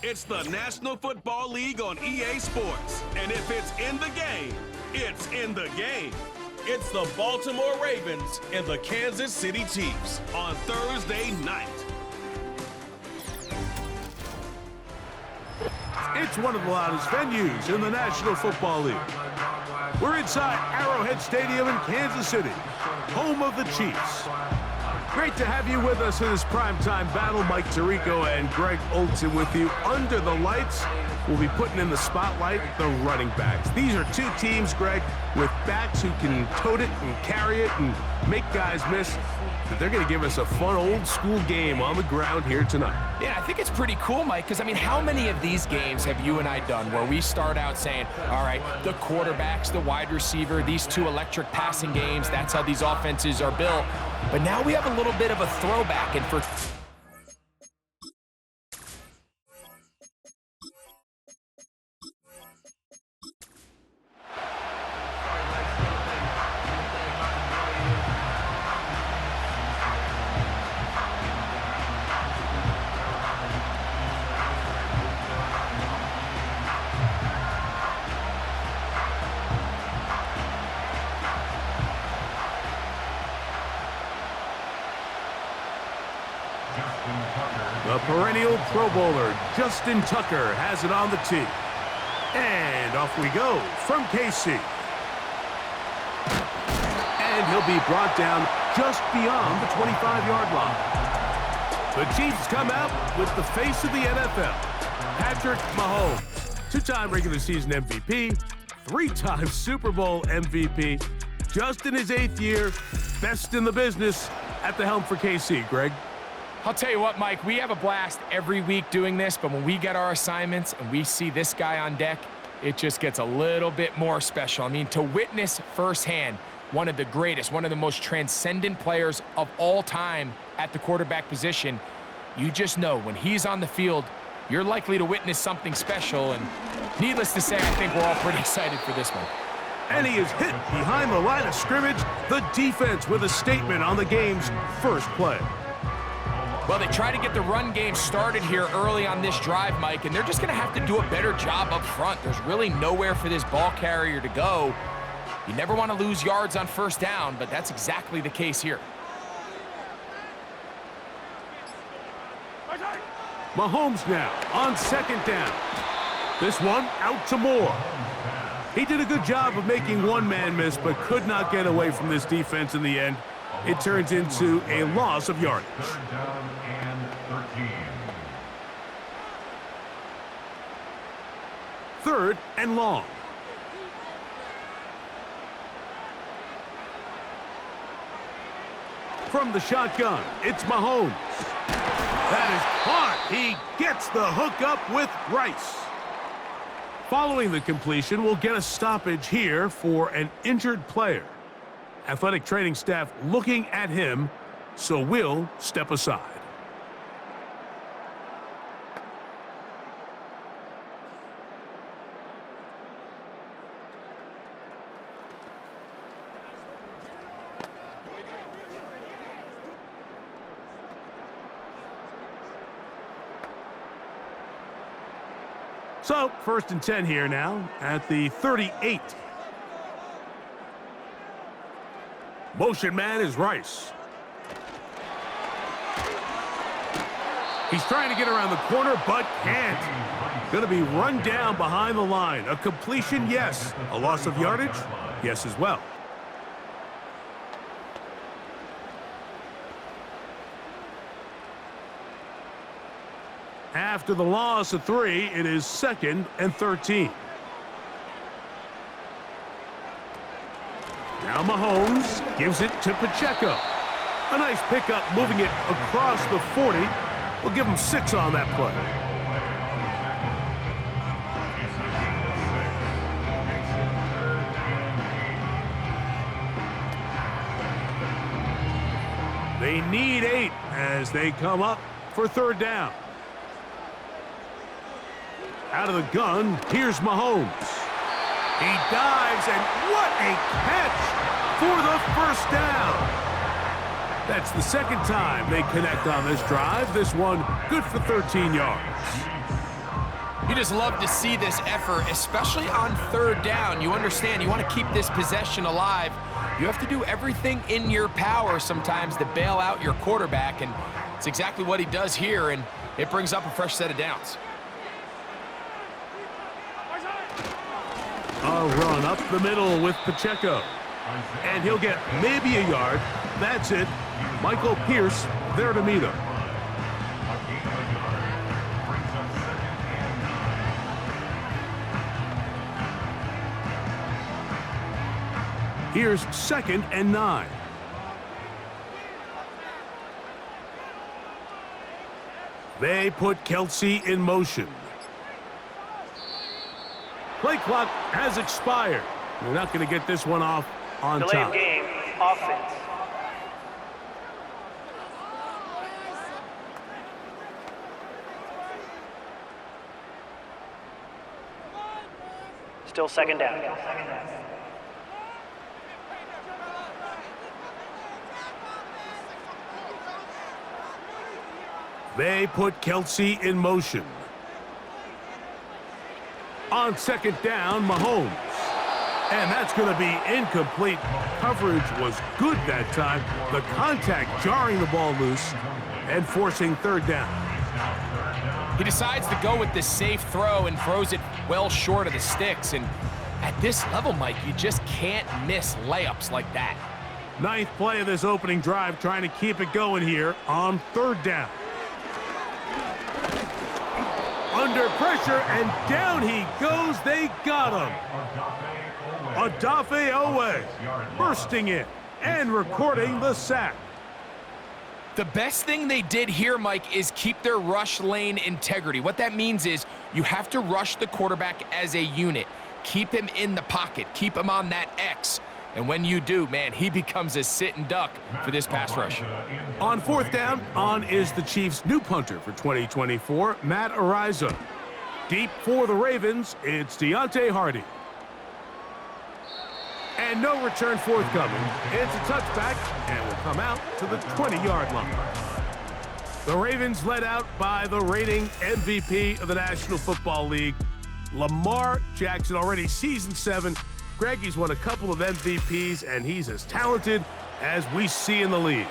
It's the National Football League on EA Sports. And if it's in the game, it's in the game. It's the Baltimore Ravens and the Kansas City Chiefs on Thursday night. It's one of the loudest venues in the National Football League. We're inside Arrowhead Stadium in Kansas City, home of the Chiefs. Great to have you with us in this primetime battle. Mike Tirico and Greg Olson with you. Under the lights, we'll be putting in the spotlight the running backs. These are two teams, Greg, with backs who can tote it and carry it and make guys miss. But they're going to give us a fun old-school game on the ground here tonight. Yeah, I think it's pretty cool, Mike, because, I mean, how many of these games have you and I done where we start out saying, all right, the quarterbacks, the wide receiver, these two electric passing games, that's how these offenses are built. But now we have a little bit of a throwback, and for the perennial Pro Bowler, Justin Tucker, has it on the tee. And off we go from KC. And he'll be brought down just beyond the 25-yard line. The Chiefs come out with the face of the NFL, Patrick Mahomes. Two-time regular season MVP, three-time Super Bowl MVP, just in his 8th year, best in the business at the helm for KC, Greg. I'll tell you what, Mike, we have a blast every week doing this, but when we get our assignments and we see this guy on deck, it just gets a little bit more special. I mean, to witness firsthand one of the greatest, one of the most transcendent players of all time at the quarterback position, you just know when he's on the field, you're likely to witness something special, and needless to say, I think we're all pretty excited for this one. And he is hit behind the line of scrimmage, the defense with a statement on the game's first play. Well, they try to get the run game started here early on this drive, Mike, and they're just going to have to do a better job up front. There's really nowhere for this ball carrier to go. You never want to lose yards on first down, but that's exactly the case here. Mahomes now on second down. This one out to Moore. He did a good job of making one man miss, but could not get away from this defense in the end. It turns into a loss of yardage. Third down and 13. Third and long. From the shotgun, it's Mahomes. That is caught. He gets the hook up with Rice. Following the completion, we'll get a stoppage here for an injured player. Athletic training staff looking at him, so we'll step aside. So, 1st and 10 here now at the 38. Motion man is Rice. He's trying to get around the corner, but can't. Going to be run down behind the line. A completion, yes. A loss of yardage, yes as well. After the loss of 3, it is 2nd and 13. Now Mahomes gives it to Pacheco. A nice pickup, moving it across the 40. We'll give him 6 on that play. They need 8 as they come up for 3rd down. Out of the gun, here's Mahomes. He dives, and what a catch for the 1st down. That's the 2nd time they connect on this drive. This one good for 13 yards. You just love to see this effort, especially on third down. You understand, you want to keep this possession alive. You have to do everything in your power sometimes to bail out your quarterback, and it's exactly what he does here, and it brings up a fresh set of downs. A run up the middle with Pacheco. And he'll get maybe a yard. That's it. Michael Pierce there to meet him. Here's 2nd and 9. They put Kelsey in motion. Play clock has expired. We're not going to get this one off on Delay time. of game, offense. Still 2nd down. They put Kelsey in motion. On 2nd down, Mahomes. And that's going to be incomplete. Coverage was good that time. The contact jarring the ball loose and forcing 3rd down. He decides to go with the safe throw and throws it well short of the sticks. And at this level, Mike, you just can't miss layups like that. 9th play of this opening drive, trying to keep it going here on 3rd down. Under pressure, and down he goes. They got him. Odafe Owe bursting in and recording the sack. The best thing they did here, Mike, is keep their rush lane integrity. What that means is you have to rush the quarterback as a unit. Keep him in the pocket. Keep him on that X. And when you do, man, he becomes a sitting duck for this pass rush. On 4th down, on is the Chiefs' new punter for 2024, Matt Ariza. Deep for the Ravens, it's Deontay Hardy. And no return forthcoming. It's a touchback, and will come out to the 20-yard line. The Ravens led out by the reigning MVP of the National Football League, Lamar Jackson, already season 7. Greggy's won a couple of MVPs, and he's as talented as we see in the league.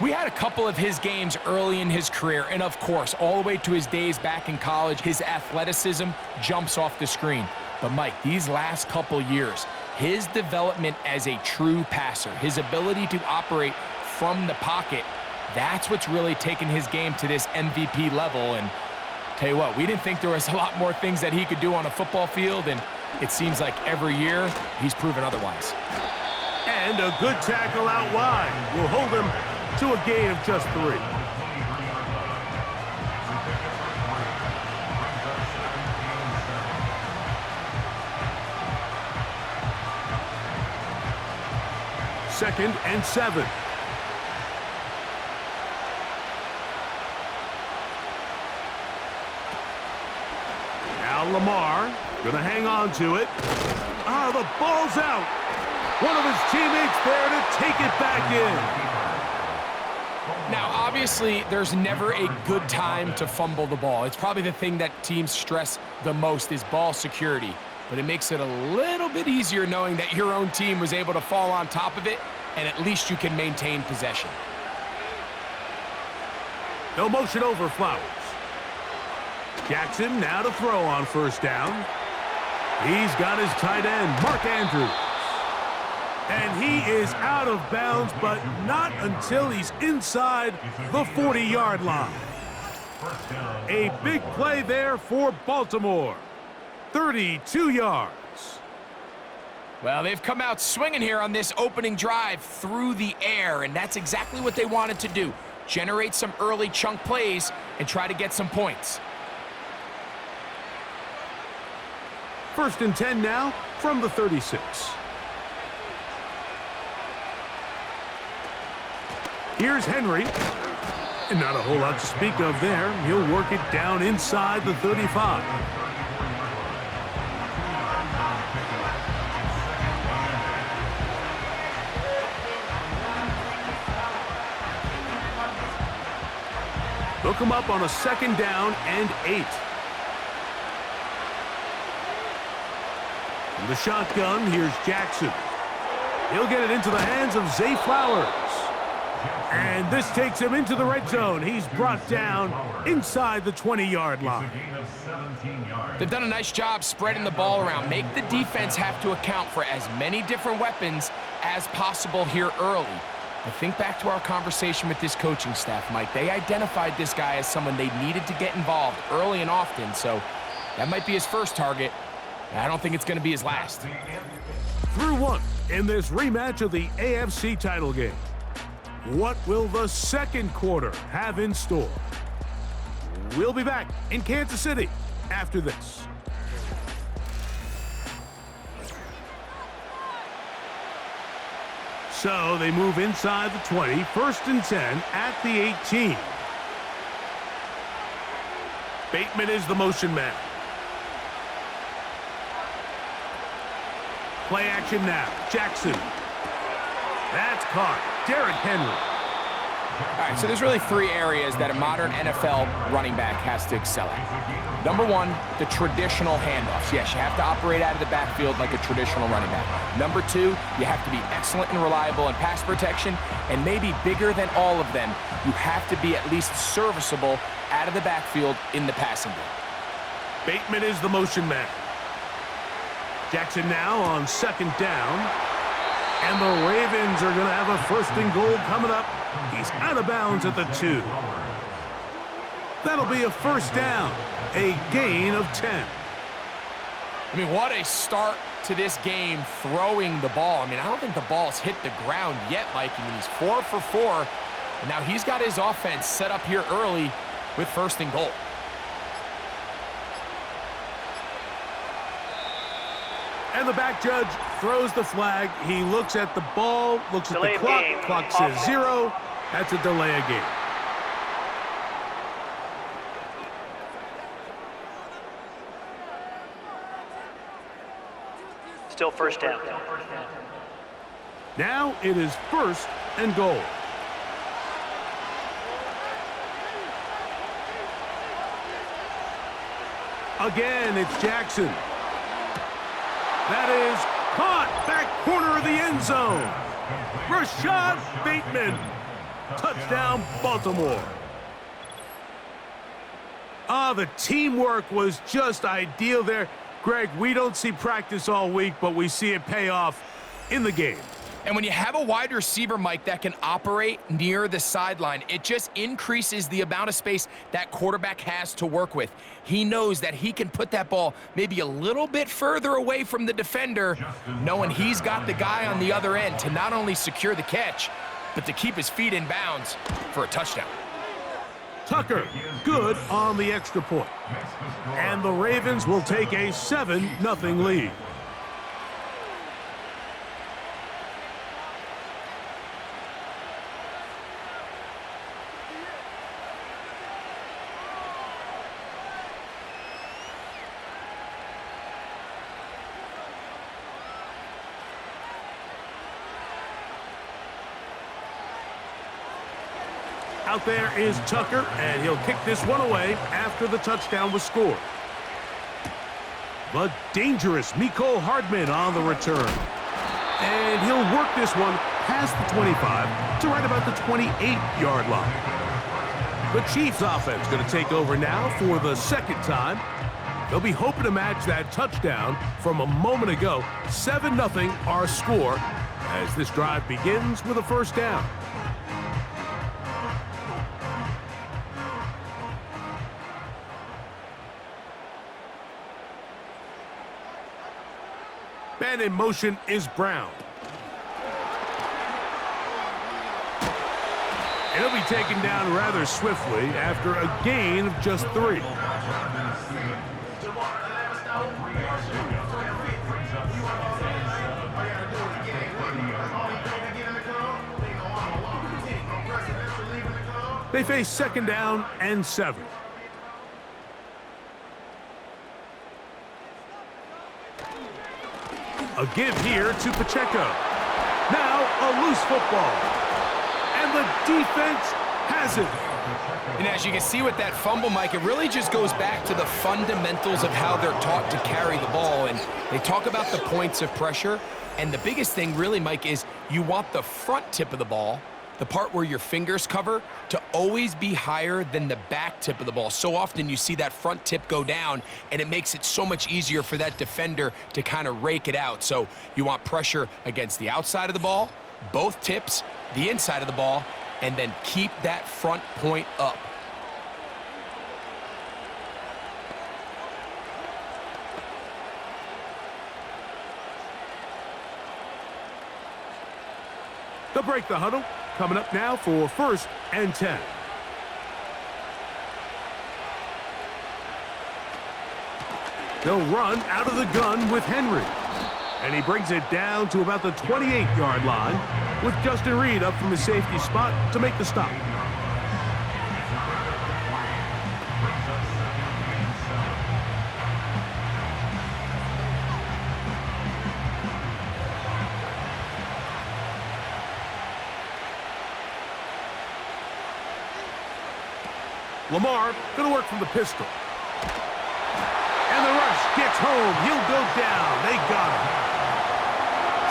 We had a couple of his games early in his career, and of course, all the way to his days back in college, his athleticism jumps off the screen. But Mike, these last couple years, his development as a true passer, his ability to operate from the pocket, that's what's really taken his game to this MVP level. And tell you what, we didn't think there was a lot more things that he could do on a football field, and it seems like every year he's proven otherwise. And a good tackle out wide will hold him to a gain of just 3. Second and 7. Now Lamar gonna hang on to it. The ball's out. One of his teammates there to take it back in. Now, obviously, there's never a good time to fumble the ball. It's probably the thing that teams stress the most is ball security. But it makes it a little bit easier knowing that your own team was able to fall on top of it, and at least you can maintain possession. No motion over Flowers. Jackson now to throw on 1st down. He's got his tight end, Mark Andrews. And he is out of bounds, but not until he's inside the 40-yard line. A big play there for Baltimore. 32 yards. Well, they've come out swinging here on this opening drive through the air, and that's exactly what they wanted to do. Generate some early chunk plays and try to get some points. 1st and 10 now from the 36. Here's Henry. And not a whole lot to speak of there. He'll work it down inside the 35. Look him up on a 2nd down and 8. In the shotgun, here's Jackson. He'll get it into the hands of Zay Flowers. And this takes him into the red zone. He's brought down inside the 20-yard line. They've done a nice job spreading the ball around. Make the defense have to account for as many different weapons as possible here early. But think back to our conversation with this coaching staff, Mike. They identified this guy as someone they needed to get involved early and often, so that might be his first target. I don't think it's going to be his last. Through one in this rematch of the AFC title game. What will the second quarter have in store? We'll be back in Kansas City after this. So they move inside the 20, 1st and 10 at the 18. Bateman is the motion man. Play action now. Jackson. That's caught. Derrick Henry. All right, so there's really 3 areas that a modern NFL running back has to excel at. Number 1, the traditional handoffs. Yes, you have to operate out of the backfield like a traditional running back. Number 2, you have to be excellent and reliable in pass protection, and maybe bigger than all of them, you have to be at least serviceable out of the backfield in the passing game. Bateman is the motion man. Jackson now on 2nd down. And the Ravens are going to have a 1st and goal coming up. He's out of bounds at the 2. That'll be a 1st down, a gain of 10. I mean, what a start to this game throwing the ball. I mean, I don't think the ball's hit the ground yet, Mike. I mean, he's 4 for 4, and now he's got his offense set up here early with 1st and goal. And the back judge throws the flag. He looks at the ball, looks at Delay the of clock. game. Clock says Offense. 0. That's a delay of game. Still 1st down. Now it is 1st and goal. Again, it's Jackson. That is caught, back corner of the end zone. Rashad Bateman. Touchdown, Baltimore. The teamwork was just ideal there. Greg, we don't see practice all week, but we see it pay off in the game. And when you have a wide receiver, Mike, that can operate near the sideline, it just increases the amount of space that quarterback has to work with. He knows that he can put that ball maybe a little bit further away from the defender, knowing he's got the guy on the other end to not only secure the catch, but to keep his feet in bounds for a touchdown. Tucker, good on the extra point. And the Ravens will take a 7-0 lead. Out there is Tucker, and he'll kick this one away after the touchdown was scored. The dangerous Mecole Hardman on the return. And he'll work this one past the 25 to right about the 28-yard line. The Chiefs offense going to take over now for the 2nd time. They'll be hoping to match that touchdown from a moment ago. 7-0 our score as this drive begins with a 1st down. Man in motion is Brown. And he'll be taken down rather swiftly after a gain of just 3. They face 2nd down and 7. A give here to Pacheco. Now a loose football. And the defense has it. And as you can see with that fumble, Mike, it really just goes back to the fundamentals of how they're taught to carry the ball. And they talk about the points of pressure. And the biggest thing really, Mike, is you want the front tip of the ball, the part where your fingers cover, to always be higher than the back tip of the ball. So often you see that front tip go down, and it makes it so much easier for that defender to kind of rake it out. So you want pressure against the outside of the ball, both tips, the inside of the ball, and then keep that front point up. They'll break the huddle. Coming up now for 1st and 10. They'll run out of the gun with Henry. And he brings it down to about the 28-yard line with Justin Reed up from his safety spot to make the stop. Lamar going to work from the pistol. And the rush gets home. He'll go down. They got him.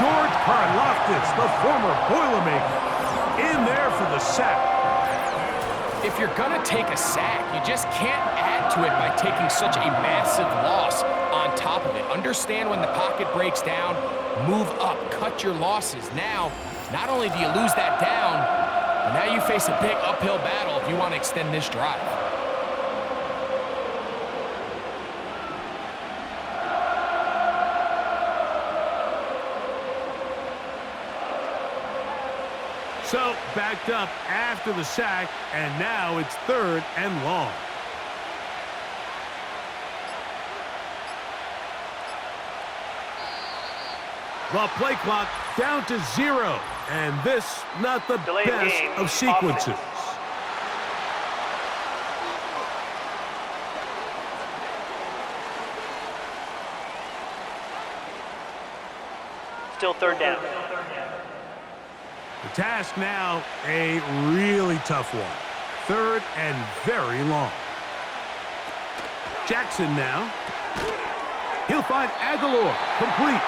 George Karlaftis, the former Boilermaker, in there for the sack. If you're going to take a sack, you just can't add to it by taking such a massive loss on top of it. Understand when the pocket breaks down, move up, cut your losses. Now, not only do you lose that down, but now you face a big uphill battle if you want to extend this drive. So, backed up after the sack, and now it's 3rd and long. The play clock down to 0, and this not the Delay best game. of sequences. Offense. Still 3rd down. The task now, a really tough one. 3rd and very long. Jackson now. He'll find Aguilar, complete.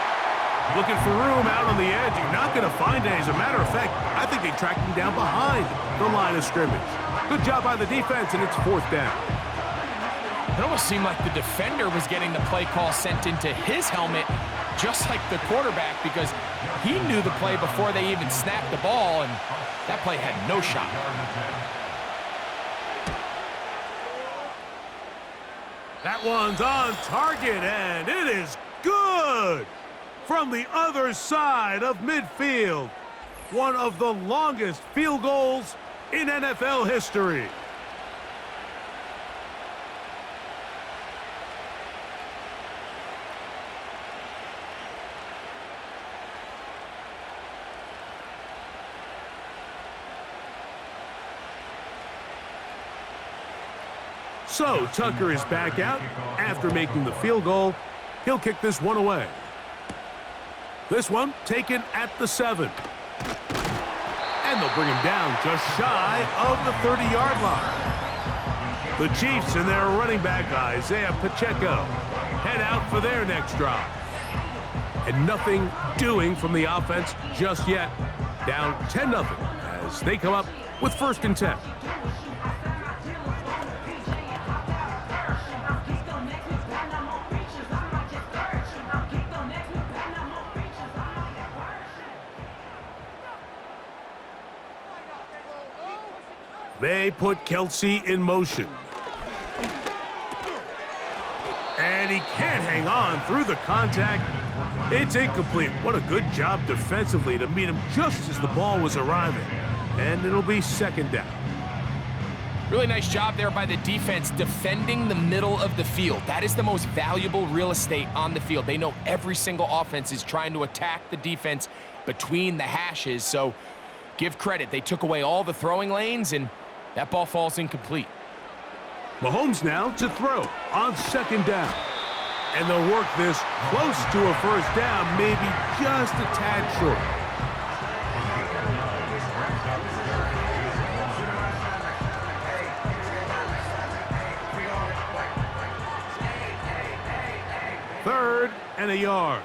Looking for room out on the edge. You're not going to find it. As a matter of fact, I think they tracked him down behind the line of scrimmage. Good job by the defense, and it's 4th down. It almost seemed like the defender was getting the play call sent into his helmet, just like the quarterback, because he knew the play before they even snapped the ball, and that play had no shot. That one's on target, and it is good! From the other side of midfield. One of the longest field goals in NFL history. So, Tucker is back out after making the field goal. He'll kick this one away. This one taken at the 7. And they'll bring him down just shy of the 30-yard line. The Chiefs and their running back, Isaiah Pacheco, head out for their next drive. And nothing doing from the offense just yet. Down 10-0 as they come up with 1st and 10. They put Kelsey in motion. And he can't hang on through the contact. It's incomplete. What a good job defensively to meet him just as the ball was arriving. And it'll be 2nd down. Really nice job there by the defense defending the middle of the field. That is the most valuable real estate on the field. They know every single offense is trying to attack the defense between the hashes. So give credit. They took away all the throwing lanes, and that ball falls incomplete. Mahomes now to throw on 2nd down. And they'll work this close to a 1st down, maybe just a tad short. 3rd and a yard.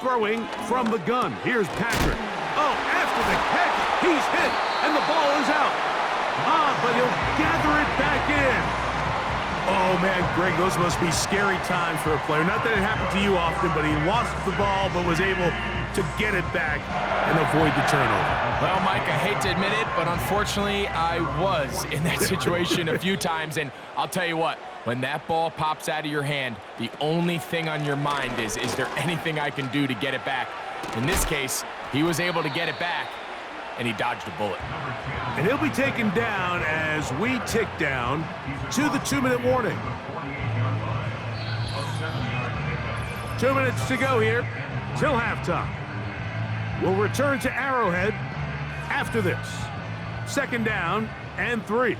Throwing from the gun. Here's Patrick. Oh, after the catch, he's hit, and the ball is out. But he'll gather it back in. Oh, man, Greg, those must be scary times for a player. Not that it happened to you often, but he lost the ball but was able to get it back and avoid the turnover. Well, Mike, I hate to admit it, but unfortunately, I was in that situation a few times, and I'll tell you what, when that ball pops out of your hand, the only thing on your mind is there anything I can do to get it back? In this case, he was able to get it back, and he dodged a bullet. And he'll be taken down as we tick down to the 2-minute warning. 2 minutes to go here till halftime. We'll return to Arrowhead after this. 2nd down and 3.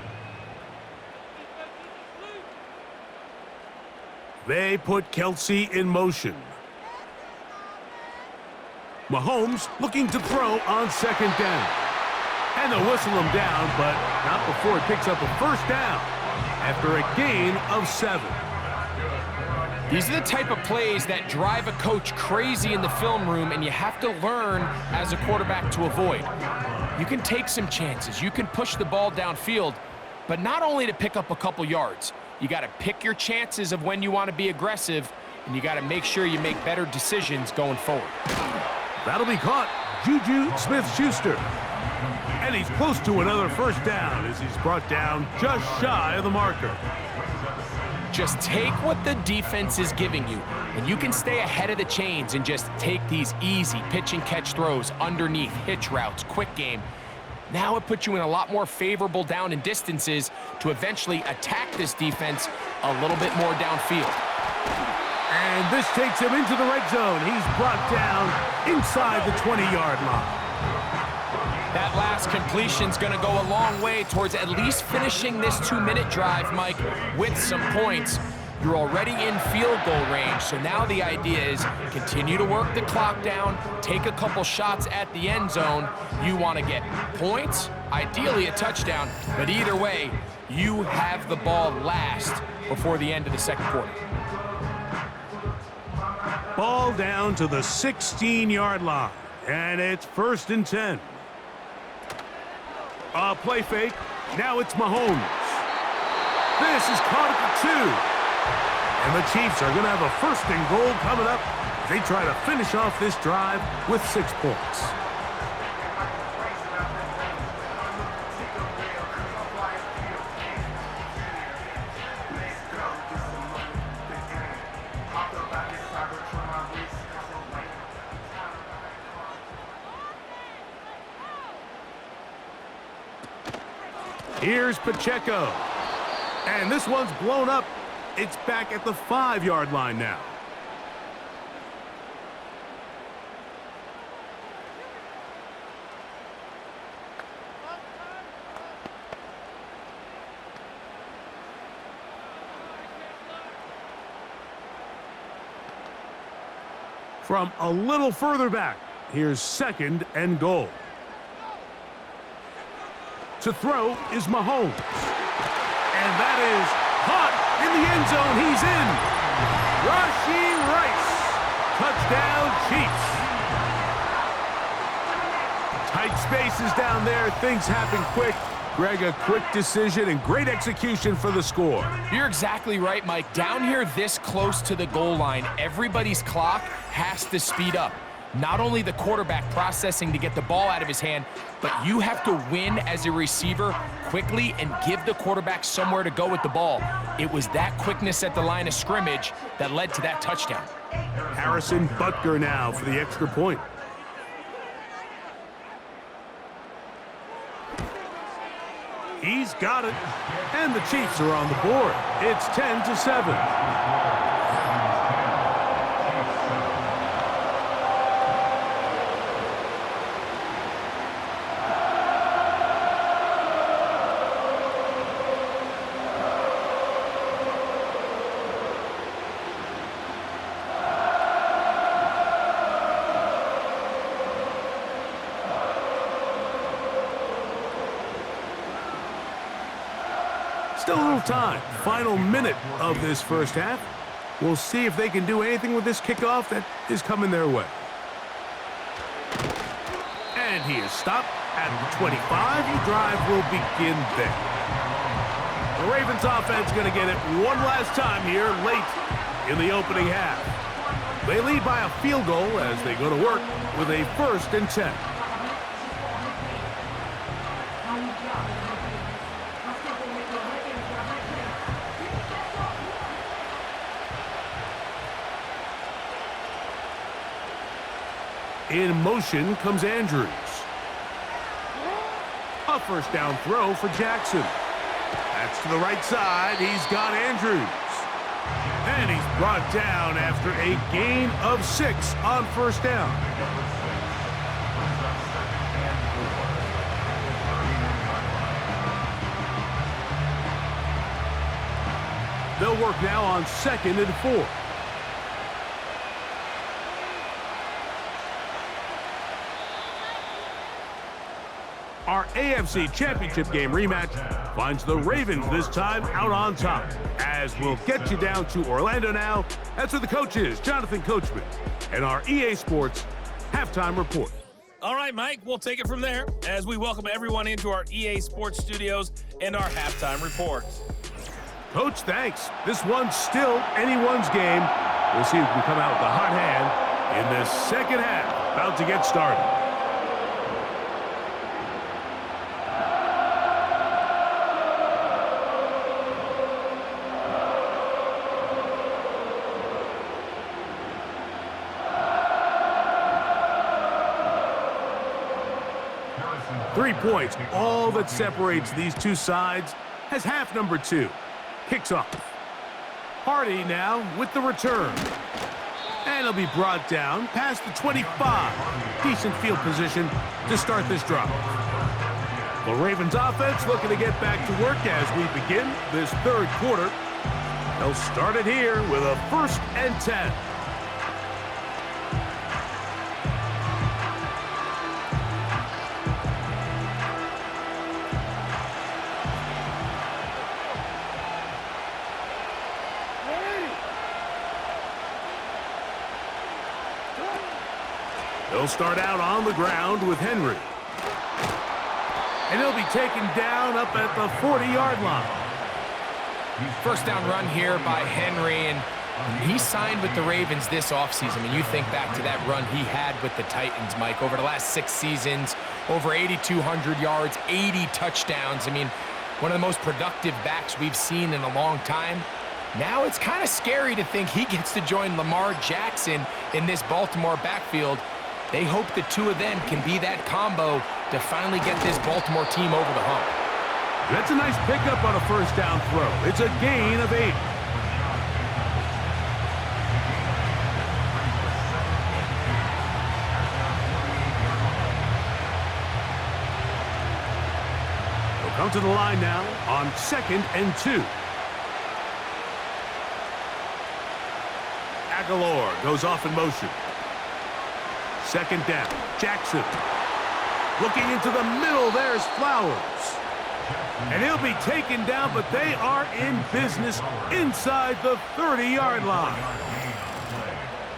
They put Kelsey in motion. Mahomes looking to throw on 2nd down. And they'll whistle him down, but not before he picks up a 1st down after a gain of 7. These are the type of plays that drive a coach crazy in the film room, and you have to learn as a quarterback to avoid. You can take some chances. You can push the ball downfield, but not only to pick up a couple yards. You got to pick your chances of when you want to be aggressive, and you got to make sure you make better decisions going forward. That'll be caught. Juju Smith-Schuster. And he's close to another 1st down as he's brought down just shy of the marker. Just take what the defense is giving you, and you can stay ahead of the chains and just take these easy pitch and catch throws underneath, hitch routes, quick game. Now it puts you in a lot more favorable down and distances to eventually attack this defense a little bit more downfield. And this takes him into the red zone. He's brought down inside the 20-yard line. That last completion's going to go a long way towards at least finishing this 2-minute drive, Mike, with some points. You're already in field goal range, so now the idea is continue to work the clock down, take a couple shots at the end zone. You want to get points, ideally a touchdown, but either way, you have the ball last before the end of the 2nd quarter. Ball down to the 16-yard line, and it's 1st and 10. Play fake. Now it's Mahomes. This is caught at the 2. And the Chiefs are going to have a 1st and goal coming up. They try to finish off this drive with 6 points. Here's Pacheco. And this one's blown up. It's back at the 5-yard line now. From a little further back, here's 2nd and goal. To throw is Mahomes. And that is caught in the end zone. He's in. Rashee Rice. Touchdown, Chiefs. Tight spaces down there. Things happen quick. Greg, a quick decision and great execution for the score. You're exactly right, Mike. Down here this close to the goal line, everybody's clock has to speed up. Not only the quarterback processing to get the ball out of his hand, but you have to win as a receiver quickly and give the quarterback somewhere to go with the ball. It was that quickness at the line of scrimmage that led to that touchdown. Harrison Butker now for the extra point. He's got it. And the Chiefs are on the board. It's 10-7. Still a little time. Final minute of this first half. We'll see if they can do anything with this kickoff that is coming their way. And he is stopped at the 25. The drive will begin there. The Ravens offense going to get it one last time here late in the opening half. They lead by a field goal as they go to work with a 1st and 10. In motion comes Andrews. A first down throw for Jackson. That's to the right side. He's got Andrews. And he's brought down after a gain of 6 on first down. They'll work now on 2nd and 4. Our AFC Championship game rematch finds the Ravens this time out on top. As we'll get you down to Orlando now. That's where the coach is, Jonathan Coachman, and our EA Sports halftime report. All right, Mike, we'll take it from there as we welcome everyone into our EA Sports studios and our halftime report. Coach, thanks. This one's still anyone's game. We'll see who can come out with a hot hand in this second half. About to get started. Three points, all that separates these two sides, as half number 2 kicks off. Hardy now with the return. And he'll be brought down past the 25. Decent field position to start this drive. The Ravens offense looking to get back to work as we begin this third quarter. They'll start it here with a 1st and 10. They'll start out on the ground with Henry. And he'll be taken down up at the 40-yard line. First down run here by Henry, and he signed with the Ravens this offseason. I mean, you think back to that run he had with the Titans, Mike, over the last 6 seasons, over 8,200 yards, 80 touchdowns. I mean, one of the most productive backs we've seen in a long time. Now it's kind of scary to think he gets to join Lamar Jackson in this Baltimore backfield. They hope the two of them can be that combo to finally get this Baltimore team over the hump. That's a nice pickup on a first down throw. It's a gain of 8. They'll come to the line now on 2nd and 2. Aguilar goes off in motion. 2nd down. Jackson. Looking into the middle, there's Flowers. And he'll be taken down, but they are in business inside the 30-yard line.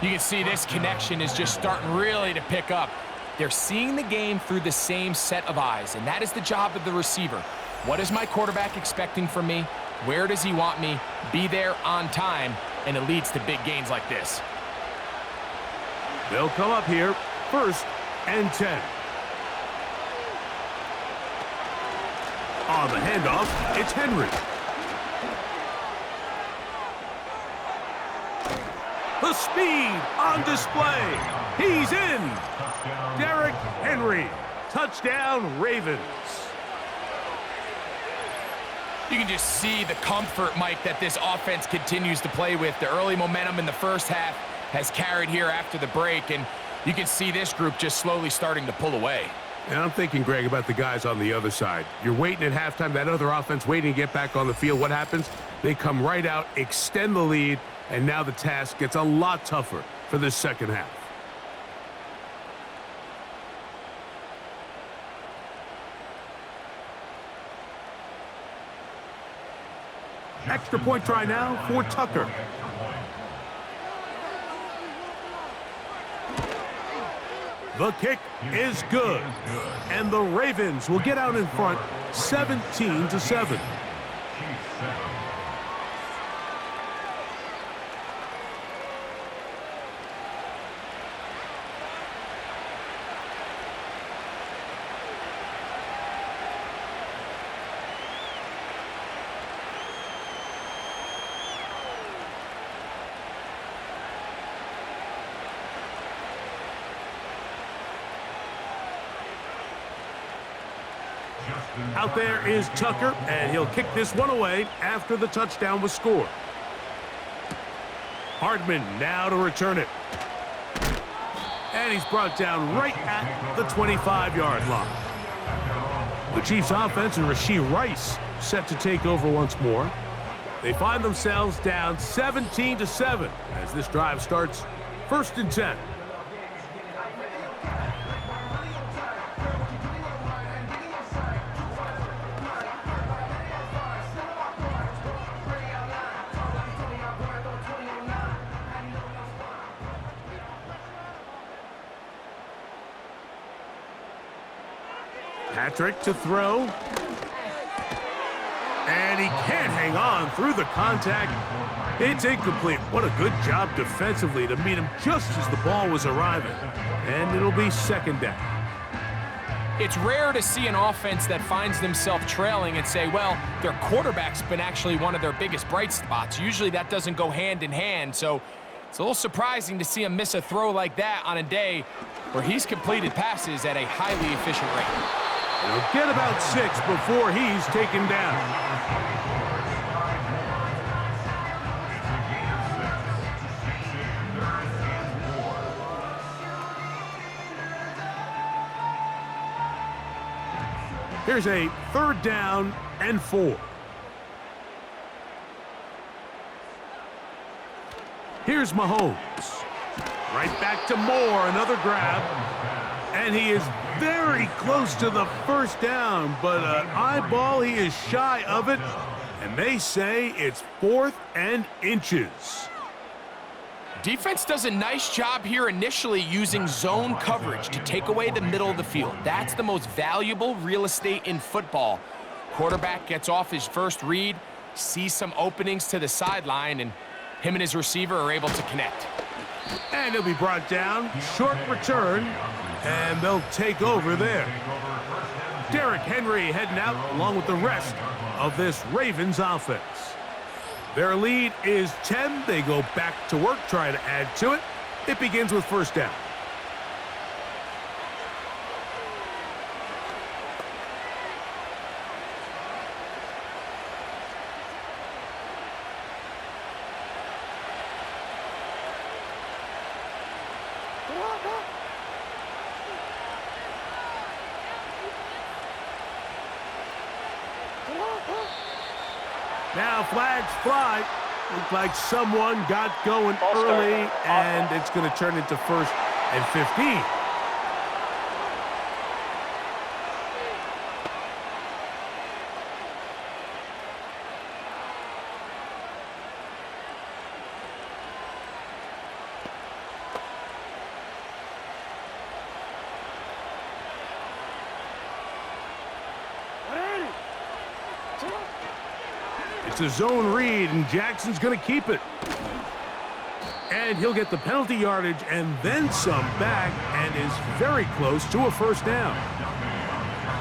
You can see this connection is just starting really to pick up. They're seeing the game through the same set of eyes, and that is the job of the receiver. What is my quarterback expecting from me? Where does he want me? Be there on time, and it leads to big gains like this. They'll come up here, 1st and 10. On the handoff, it's Henry. The speed on display. He's in. Derrick Henry. Touchdown, Ravens. You can just see the comfort, Mike, that this offense continues to play with. The early momentum in the first half has carried here after the break, and you can see this group just slowly starting to pull away. And I'm thinking, Greg, about the guys on the other side. You're waiting at halftime, that other offense waiting to get back on the field. What happens? They come right out, extend the lead, and now the task gets a lot tougher for this second half. Extra point try now for Tucker. The kick is good. And the Ravens will get out in front 17-7. Out there is Tucker, and he'll kick this one away after the touchdown was scored. Hardman now to return it. And he's brought down right at the 25-yard line. The Chiefs offense and Rashee Rice set to take over once more. They find themselves down 17-7 as this drive starts 1st and 10. Patrick to throw. And he can't hang on through the contact. It's incomplete. What a good job defensively to meet him just as the ball was arriving. And it'll be 2nd down. It's rare to see an offense that finds themselves trailing and say, well, their quarterback's been actually one of their biggest bright spots. Usually that doesn't go hand in hand, so it's a little surprising to see him miss a throw like that on a day where he's completed passes at a highly efficient rate. He'll get about 6 before he's taken down. Here's a 3rd down and 4. Here's Mahomes. Right back to Moore, another grab. And he is very close to the 1st down, but an eyeball, he is shy of it. And they say it's 4th and inches. Defense does a nice job here initially using zone coverage to take away the middle of the field. That's the most valuable real estate in football. Quarterback gets off his first read, sees some openings to the sideline, and him and his receiver are able to connect. And he'll be brought down. Short return, and they'll take over there. Derrick Henry heading out along with the rest of this Ravens offense. Their lead is 10. They go back to work, try to add to it. It begins with 1st down. Now flags fly. Looked like someone got going early, and it's going to turn into 1st and 15. It's a zone read, and Jackson's going to keep it. And he'll get the penalty yardage and then some back, and is very close to a 1st down.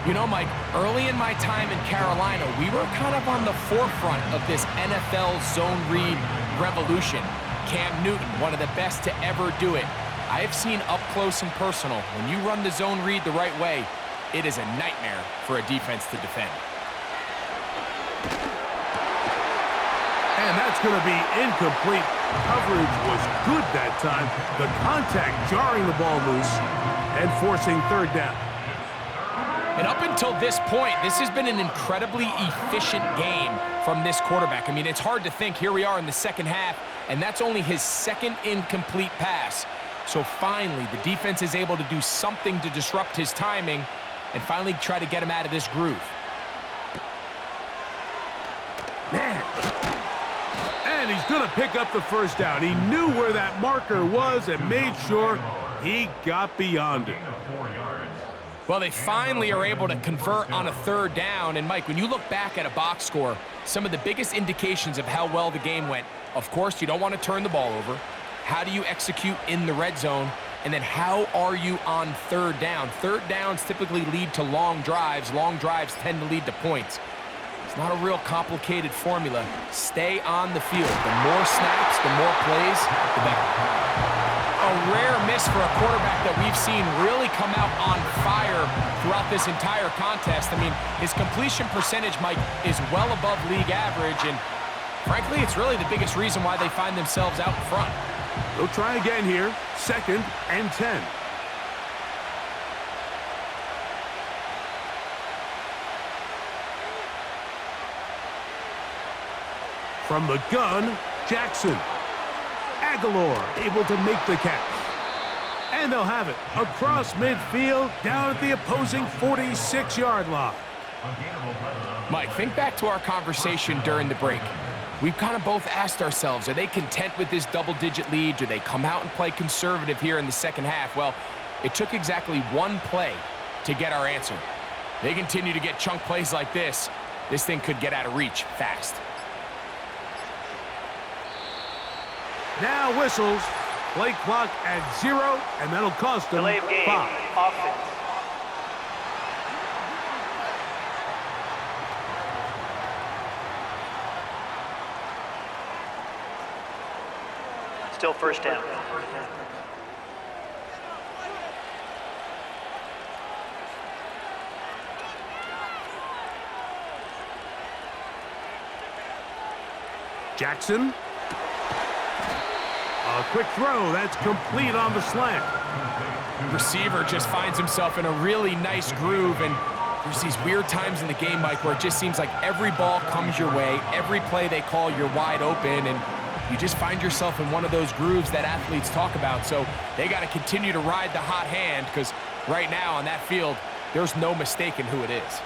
You know, Mike, early in my time in Carolina, we were kind of on the forefront of this NFL zone read revolution. Cam Newton, one of the best to ever do it. I have seen up close and personal, when you run the zone read the right way, it is a nightmare for a defense to defend. And that's going to be incomplete. Coverage was good that time. The contact jarring the ball loose and forcing 3rd down. And up until this point, this has been an incredibly efficient game from this quarterback. I mean, it's hard to think. Here we are in the 2nd half, and that's only his 2nd incomplete pass. So finally, the defense is able to do something to disrupt his timing and finally try to get him out of this groove. Man, going to pick up the first down. He knew where that marker was and made sure he got beyond it. Well, they finally are able to convert on a third down. And, Mike, when you look back at a box score, some of the biggest indications of how well the game went, of course, you don't want to turn the ball over. How do you execute in the red zone? And then how are you on third down? Third downs typically lead to long drives. Long drives tend to lead to points. It's not a real complicated formula. Stay on the field. The more snaps, the more plays, the better. A rare miss for a quarterback that we've seen really come out on fire throughout this entire contest. I mean, his completion percentage, Mike, is well above league average, and frankly, it's really the biggest reason why they find themselves out in front. They'll try again here. 2nd and 10. From the gun, Jackson. Aguilar able to make the catch. And they'll have it across midfield down at the opposing 46-yard line. Mike, think back to our conversation during the break. We've kind of both asked ourselves, are they content with this double-digit lead? Do they come out and play conservative here in the second half? Well, it took exactly one play to get our answer. They continue to get chunk plays like this. This thing could get out of reach fast. Now whistles. Play clock at 0, and that'll cost them Delay of game. 5. Offense. Still first down. Jackson. A quick throw. That's complete on the slant. Receiver just finds himself in a really nice groove, and there's these weird times in the game, Mike, where it just seems like every ball comes your way. Every play they call, you're wide open, and you just find yourself in one of those grooves that athletes talk about. So they got to continue to ride the hot hand, because right now on that field, there's no mistaking who it is.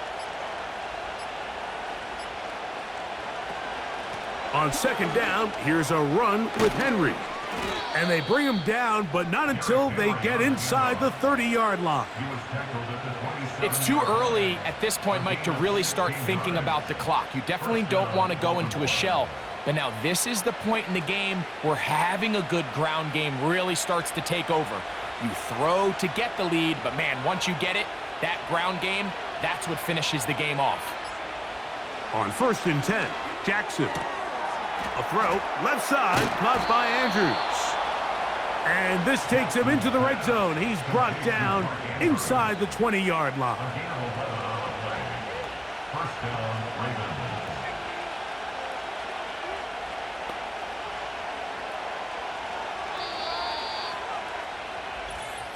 On 2nd down, here's a run with Henry. And they bring him down, but not until they get inside the 30-yard line. It's too early at this point, Mike, to really start thinking about the clock. You definitely don't want to go into a shell. But now this is the point in the game where having a good ground game really starts to take over. You throw to get the lead, but man, once you get it, that ground game, that's what finishes the game off. On 1st and 10, Jackson. A throw, left side, caught by Andrews. And this takes him into the red zone. He's brought down inside the 20-yard line.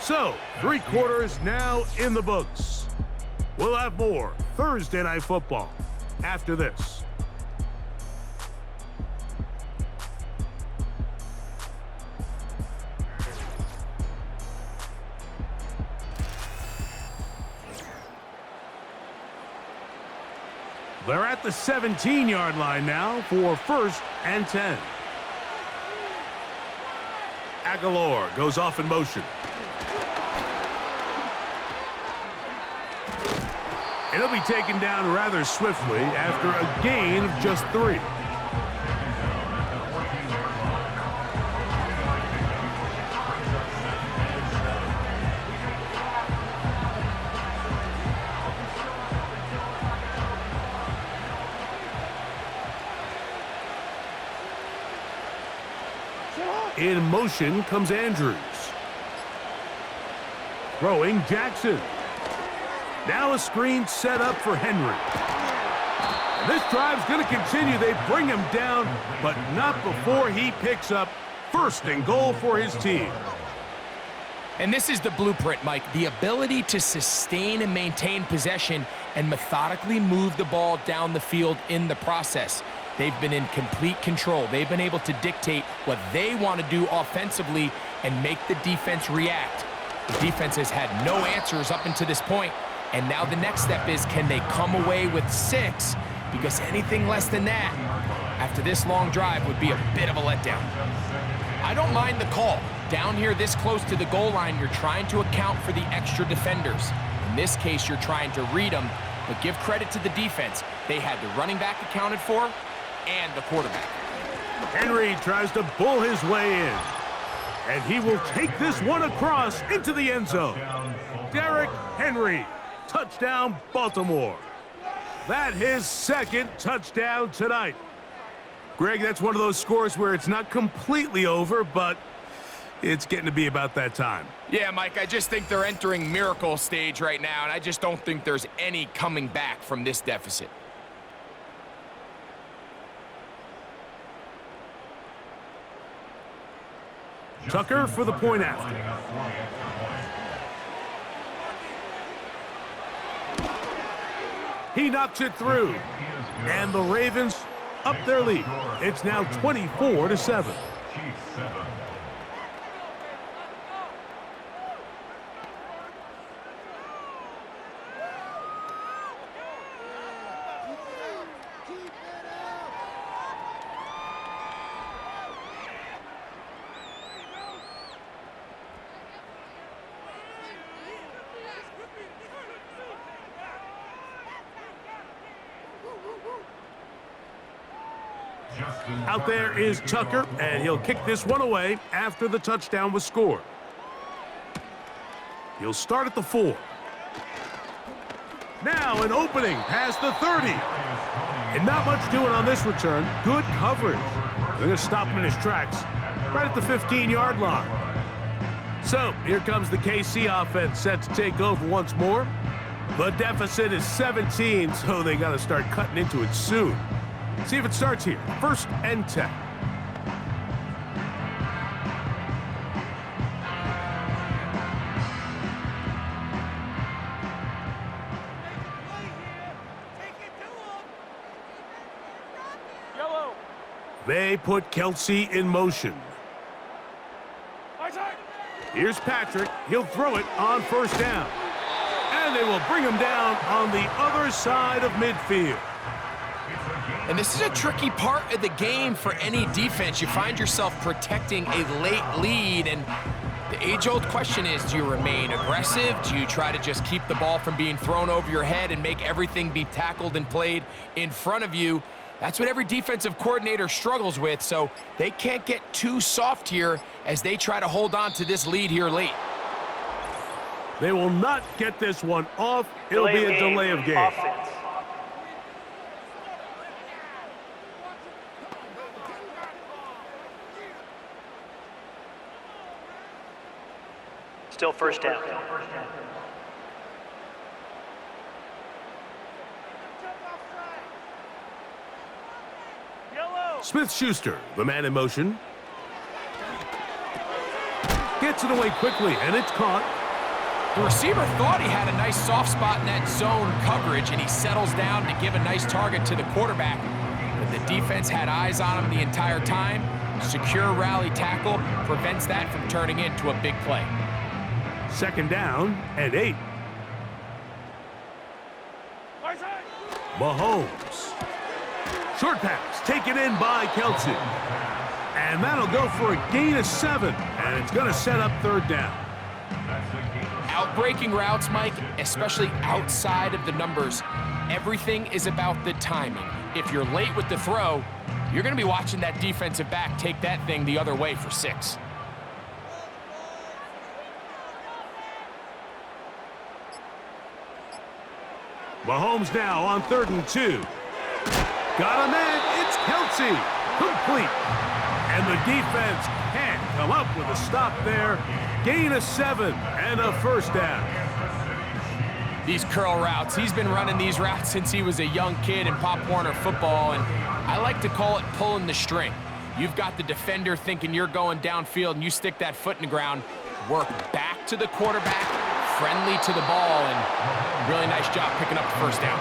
So, 3 quarters now in the books. We'll have more Thursday Night Football after this. They're at the 17-yard line now for 1st and 10. Aguilar goes off in motion. And he'll be taken down rather swiftly after a gain of just 3. In motion comes Andrews. Throwing Jackson. Now a screen set up for Henry. And this drive's going to continue. They bring him down, but not before he picks up 1st and goal for his team. And this is the blueprint, Mike. The ability to sustain and maintain possession and methodically move the ball down the field in the process. They've been in complete control. They've been able to dictate what they want to do offensively and make the defense react. The defense has had no answers up until this point, and now the next step is, can they come away with 6 because anything less than that after this long drive would be a bit of a letdown. I don't mind the call. Down here this close to the goal line, you're trying to account for the extra defenders. In this case, you're trying to read them, but give credit to the defense. They had the running back accounted for and the quarterback. Henry tries to bull his way in, and he will take this one across into the end zone. Derrick Henry, touchdown Baltimore. That his second touchdown tonight. Greg, that's one of those scores where it's not completely over, but it's getting to be about that time. Yeah, Mike, I just think they're entering miracle stage right now, and I just don't think there's any coming back from this deficit. Tucker for the point after. He knocks it through, and the Ravens up their lead. It's now 24-7. Out there is Tucker, and he'll kick this one away after the touchdown was scored. He'll start at the 4. Now an opening past the 30. And not much doing on this return. Good coverage. They're going to stop him in his tracks right at the 15-yard line. So here comes the KC offense set to take over once more. The deficit is 17, so they got to start cutting into it soon. See if it starts here. 1st and 10. They put Kelsey in motion. Here's Patrick. He'll throw it on 1st down. And they will bring him down on the other side of midfield. And this is a tricky part of the game for any defense. You find yourself protecting a late lead, and the age-old question is, do you remain aggressive? Do you try to just keep the ball from being thrown over your head and make everything be tackled and played in front of you? That's what every defensive coordinator struggles with, so they can't get too soft here as they try to hold on to this lead here late. They will not get this one off. It'll be a delay of game. Offense. Still 1st down. Smith-Schuster, the man in motion. Gets it away quickly, and it's caught. The receiver thought he had a nice soft spot in that zone coverage, and he settles down to give a nice target to the quarterback. But the defense had eyes on him the entire time. Secure rally tackle prevents that from turning into a big play. 2nd down and 8. Mahomes. Short pass taken in by Kelsey. And that'll go for a gain of 7. And it's going to set up 3rd down. Outbreaking routes, Mike, especially outside of the numbers, everything is about the timing. If you're late with the throw, you're going to be watching that defensive back take that thing the other way for 6. Mahomes now on 3rd and 2. Got a man. It's Kelsey. Complete. And the defense can't come up with a stop there. Gain of 7 and a 1st down. These curl routes, he's been running these routes since he was a young kid in Pop Warner football, and I like to call it pulling the string. You've got the defender thinking you're going downfield, and you stick that foot in the ground, work back to the quarterback, friendly to the ball, and really nice job picking up the 1st down.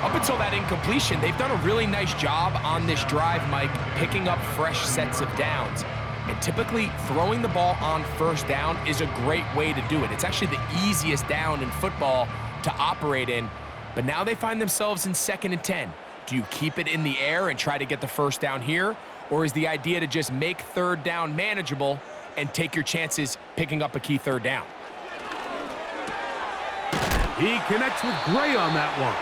Up until that incompletion, they've done a really nice job on this drive, Mike, picking up fresh sets of downs. And typically, throwing the ball on 1st down is a great way to do it. It's actually the easiest down in football to operate in. But now they find themselves in 2nd and 10. Do you keep it in the air and try to get the first down here? Or is the idea to just make 3rd down manageable and take your chances picking up a key 3rd down? He connects with Gray on that one.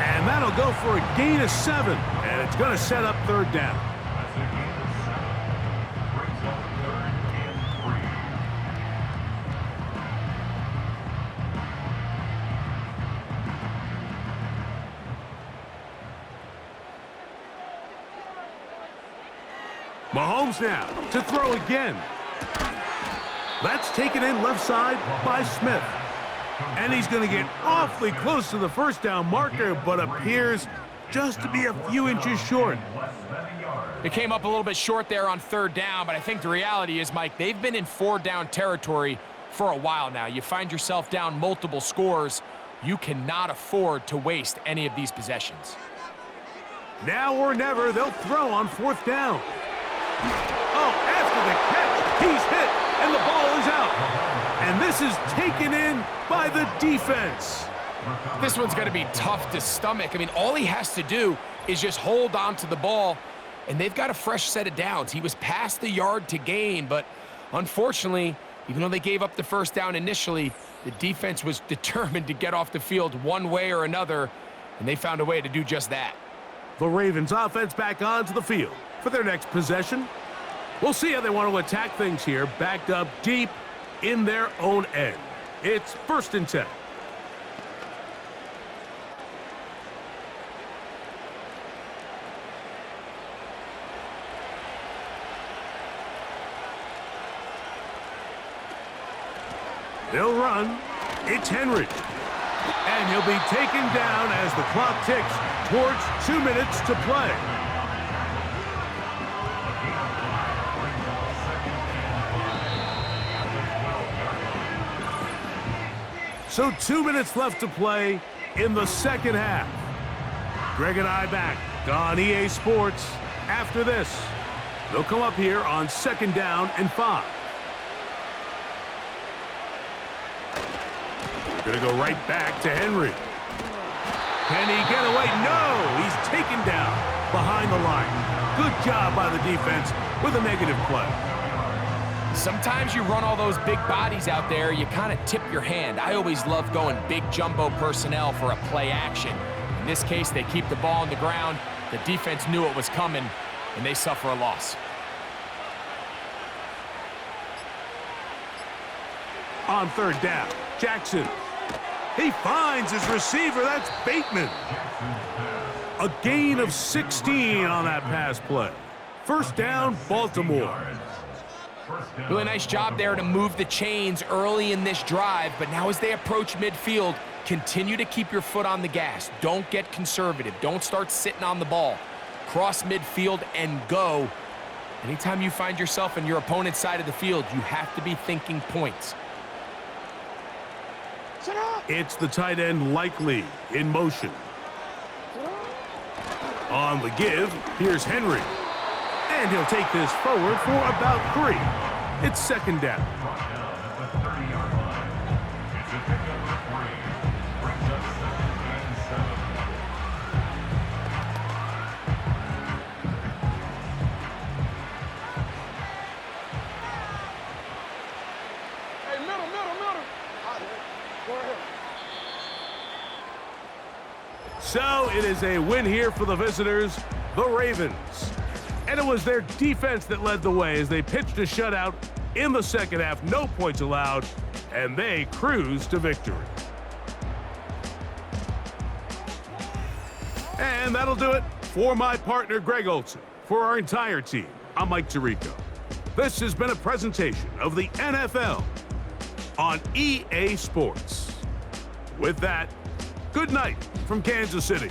And that'll go for a gain of 7. And it's going to set up 3rd down. Mahomes now to throw again. That's taken in left side by Smith. And he's going to get awfully close to the first down marker, but appears just to be a few inches short. It came up a little bit short there on 3rd down, but I think the reality is, Mike, they've been in 4-down territory for a while now. You find yourself down multiple scores. You cannot afford to waste any of these possessions. Now or never, they'll throw on 4th down. Oh, after the catch, he's hit, and the ball is out. And this is taken in by the defense. This one's going to be tough to stomach. I mean, all he has to do is just hold on to the ball, and they've got a fresh set of downs. He was past the yard to gain, but unfortunately, even though they gave up the first down initially, the defense was determined to get off the field one way or another, and they found a way to do just that. The Ravens offense back onto the field for their next possession. We'll see how they want to attack things here, backed up deep in their own end. It's 1st and 10. They'll run. It's Henry. And he'll be taken down as the clock ticks towards 2 minutes to play. So 2 minutes left to play in the 2nd half. Greg and I back on EA Sports after this. They'll come up here on 2nd down and 5. Gonna go right back to Henry. Can he get away? No! He's taken down behind the line. Good job by the defense with a negative play. Sometimes you run all those big bodies out there, you kind of tip your hand. I always love going big jumbo personnel for a play action. In this case, they keep the ball on the ground. The defense knew it was coming, and they suffer a loss. On 3rd down, Jackson. He finds his receiver. That's Bateman. A gain of 16 on that pass play. 1st down, Baltimore. Really nice job there to move the chains early in this drive, but now as they approach midfield, continue to keep your foot on the gas. Don't get conservative. Don't start sitting on the ball. Cross midfield and go. Anytime you find yourself in your opponent's side of the field, you have to be thinking points. It's the tight end Likely in motion. On the give, here's Henry. And he'll take this forward for about 3. It's 2nd down. Hey, middle. Go ahead. So it is a win here for the visitors, the Ravens. And it was their defense that led the way as they pitched a shutout in the 2nd half. No points allowed, and they cruised to victory. And that'll do it for my partner, Greg Olson. For our entire team, I'm Mike Tirico. This has been a presentation of the NFL on EA Sports. With that, good night from Kansas City.